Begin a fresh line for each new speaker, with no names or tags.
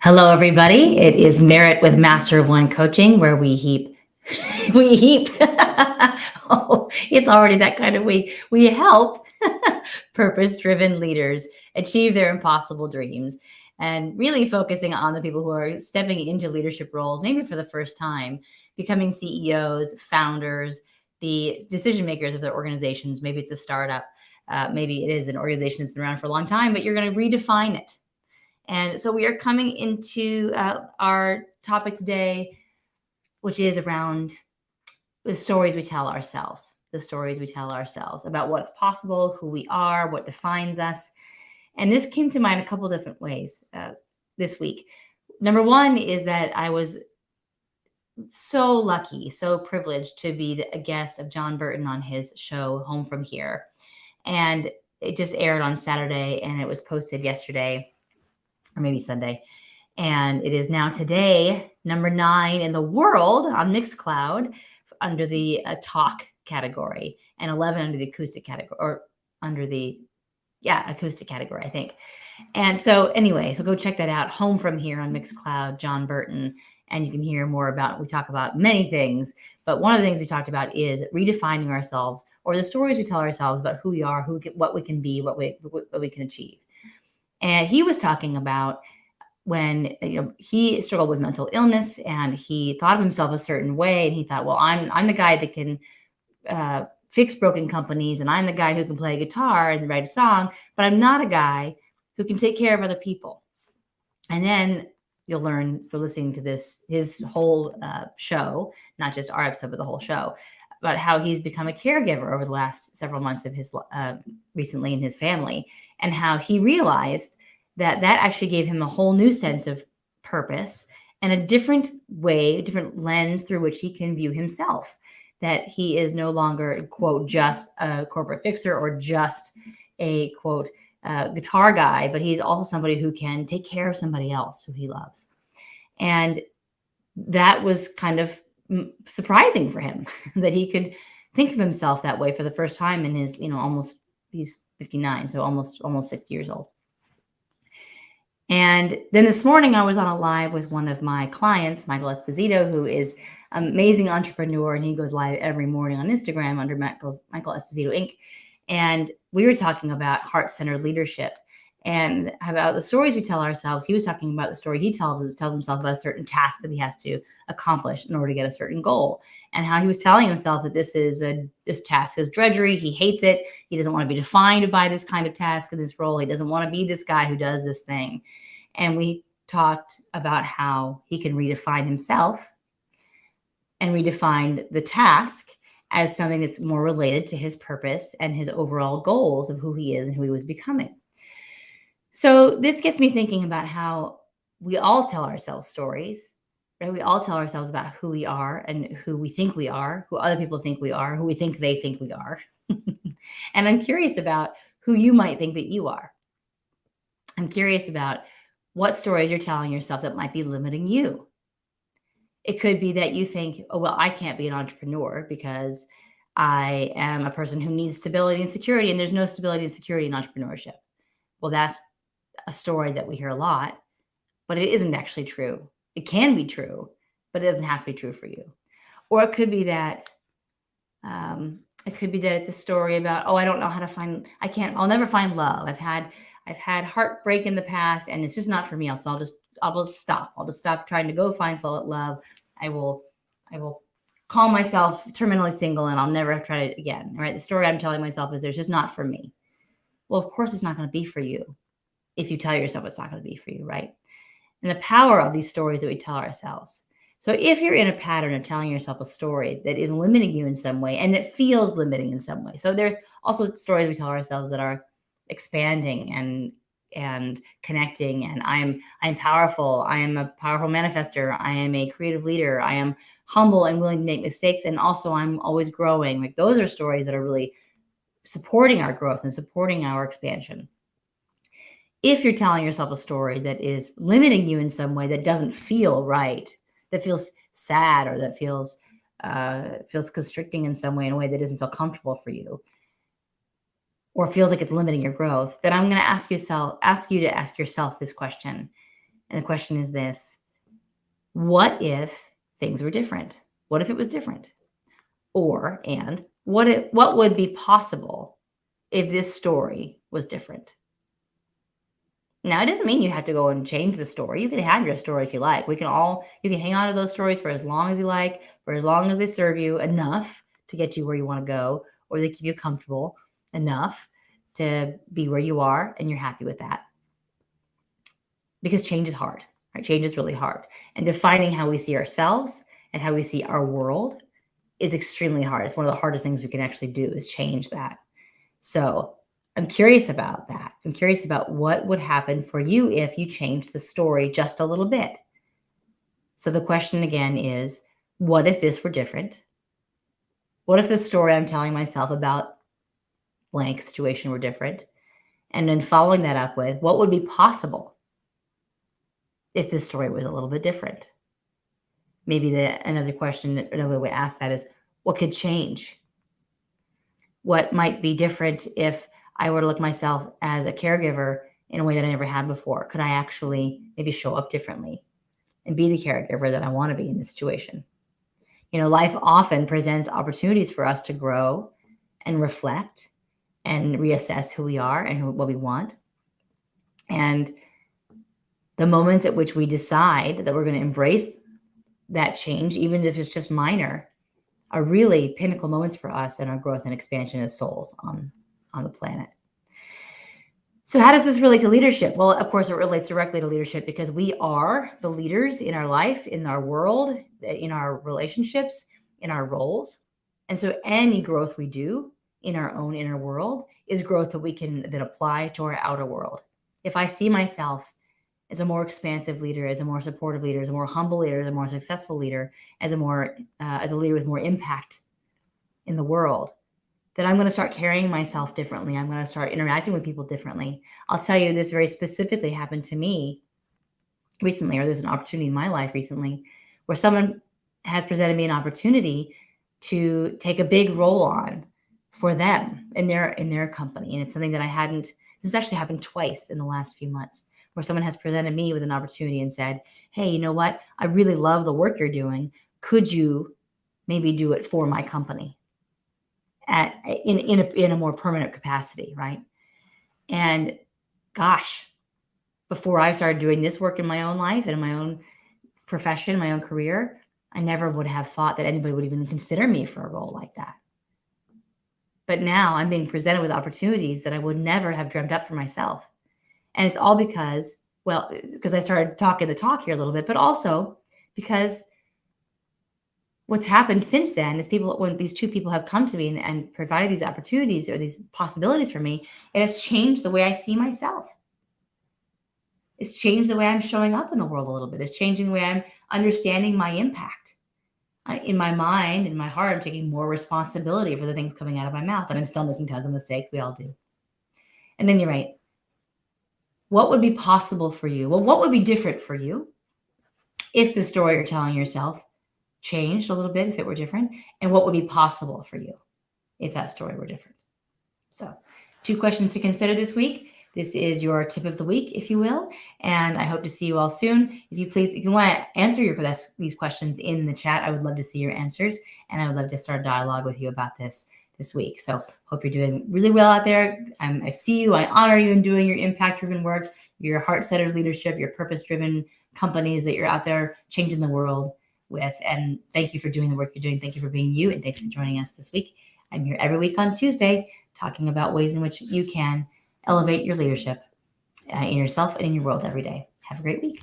Hello, everybody. It is Merit with Master of One Coaching, where we heap, we heap. Oh, it's already that kind of week. We help purpose-driven leaders achieve their impossible dreams, and really focusing on the people who are stepping into leadership roles, maybe for the first time, becoming CEOs, founders, the decision makers of their organizations. Maybe it's a startup. Maybe it is an organization that's been around for a long time, but you're going to redefine it. And so we are coming into our topic today, which is around the stories we tell ourselves, the stories we tell ourselves about what's possible, who we are, what defines us. And this came to mind a couple different ways this week. Number one is that I was so lucky, so privileged to be a guest of John Burton on his show, Home From Here. And it just aired on Saturday and it was posted yesterday or maybe Sunday. And it is now today number 9 in the world on Mixcloud under the talk category and 11 under the acoustic category, or under the acoustic category, I think. And so anyway, so go check that out. Home From Here on Mixcloud, John Burton, and you can hear more about. We talk about many things, but one of the things we talked about is redefining ourselves, or the stories we tell ourselves about who we are, what we can be, what we can achieve. And he was talking about when he struggled with mental illness and he thought of himself a certain way, and he thought, well, I'm the guy that can fix broken companies, and I'm the guy who can play guitar and write a song, but I'm not a guy who can take care of other people. And then you'll learn for listening to his whole show, not just our episode, but the whole show, about how he's become a caregiver over the last several months of his recently in his family, and how he realized that actually gave him a whole new sense of purpose and a different way, a different lens through which he can view himself, that he is no longer, quote, just a corporate fixer or just a, quote, guitar guy, but he's also somebody who can take care of somebody else who he loves. And that was kind of surprising for him that he could think of himself that way for the first time in his, he's 59, so almost 60 years old. And then this morning I was on a live with one of my clients, Michael Esposito, who is an amazing entrepreneur, and he goes live every morning on Instagram under Michael Esposito Inc. And we were talking about heart-centered leadership and about the stories we tell ourselves. He was talking about the story he tells himself about a certain task that he has to accomplish in order to get a certain goal, and how he was telling himself that this task is drudgery. He hates it. He doesn't want to be defined by this kind of task and this role. He doesn't want to be this guy who does this thing. And we talked about how he can redefine himself and redefine the task as something that's more related to his purpose and his overall goals of who he is and who he was becoming. So this gets me thinking about how we all tell ourselves stories, right? We all tell ourselves about who we are and who we think we are, who other people think we are, who we think they think we are. And I'm curious about who you might think that you are. I'm curious about what stories you're telling yourself that might be limiting you. It could be that you think, oh, well, I can't be an entrepreneur because I am a person who needs stability and security, and there's no stability and security in entrepreneurship. Well, that's a story that we hear a lot, but it isn't actually true. It can be true, but it doesn't have to be true for you. Or it could be that it's a story about, oh, I don't know how to find, I'll never find love. I've had heartbreak in the past, and it's just not for me. So I'll just stop. I'll just stop trying to go find full love. I will call myself terminally single, and I'll never try it again. Right? The story I'm telling myself is there's just not for me. Well, of course it's not going to be for you if you tell yourself it's not going to be for you, right? And the power of these stories that we tell ourselves. So if you're in a pattern of telling yourself a story that is limiting you in some way, and it feels limiting in some way. So there are also stories we tell ourselves that are expanding and connecting, and I'm powerful. I am a powerful manifester. I am a creative leader. I am humble and willing to make mistakes, and also I'm always growing. Like, those are stories that are really supporting our growth and supporting our expansion. If you're telling yourself a story that is limiting you in some way, that doesn't feel right, that feels sad, or that feels constricting in some way, in a way that doesn't feel comfortable for you, or feels like it's limiting your growth, then I'm going to ask you to ask yourself this question. And the question is this: what if things were different? What if it was different? And what would be possible if this story was different? Now, it doesn't mean you have to go and change the story. You can have your story if you like. You can hang on to those stories for as long as you like, for as long as they serve you enough to get you where you want to go, or they keep you comfortable enough to be where you are and you're happy with that. Because change is hard, right? Change is really hard. And defining how we see ourselves and how we see our world is extremely hard. It's one of the hardest things we can actually do is change that. So I'm curious about that. I'm curious about what would happen for you if you changed the story just a little bit. So the question again is, what if this were different? What if the story I'm telling myself about blank situation were different? And then following that up with, what would be possible if this story was a little bit different? Maybe another question, another way to ask that is, what could change? What might be different if I were to look myself as a caregiver in a way that I never had before? Could I actually maybe show up differently and be the caregiver that I want to be in this situation? Life often presents opportunities for us to grow and reflect and reassess who we are and what we want. And the moments at which we decide that we're going to embrace that change, even if it's just minor, are really pinnacle moments for us in our growth and expansion as souls on the planet. So how does this relate to leadership? Well, of course, it relates directly to leadership because we are the leaders in our life, in our world, in our relationships, in our roles. And so any growth we do in our own inner world is growth that we can then apply to our outer world. If I see myself as a more expansive leader, as a more supportive leader, as a more humble leader, as a more successful leader, as a leader with more impact in the world, then I'm going to start carrying myself differently. I'm going to start interacting with people differently. I'll tell you, this very specifically happened to me recently, or there's an opportunity in my life recently where someone has presented me an opportunity to take a big role on for them in their company. And it's something that this has actually happened twice in the last few months, where someone has presented me with an opportunity and said, hey, you know what? I really love the work you're doing. Could you maybe do it for my company in a more permanent capacity, right? And gosh, before I started doing this work in my own life and in my own profession, my own career, I never would have thought that anybody would even consider me for a role like that. But now I'm being presented with opportunities that I would never have dreamt up for myself. And it's all because I started talking the talk here a little bit, but also because what's happened since then is when these two people have come to me and provided these opportunities or these possibilities for me, it has changed the way I see myself. It's changed the way I'm showing up in the world a little bit. It's changing the way I'm understanding my impact. In my mind, in my heart, I'm taking more responsibility for the things coming out of my mouth, and I'm still making tons of mistakes. We all do. And then you're right. What would be possible for you? Well, what would be different for you if the story you're telling yourself changed a little bit, if it were different? And what would be possible for you if that story were different? So 2 questions to consider this week. This is your tip of the week, if you will. And I hope to see you all soon. If you want to answer these questions in the chat, I would love to see your answers. And I would love to start a dialogue with you about this week. So hope you're doing really well out there. I see you. I honor you in doing your impact-driven work, your heart-centered leadership, your purpose-driven companies that you're out there changing the world with. And thank you for doing the work you're doing. Thank you for being you. And thanks for joining us this week. I'm here every week on Tuesday talking about ways in which you can elevate your leadership in yourself and in your world every day. Have a great week.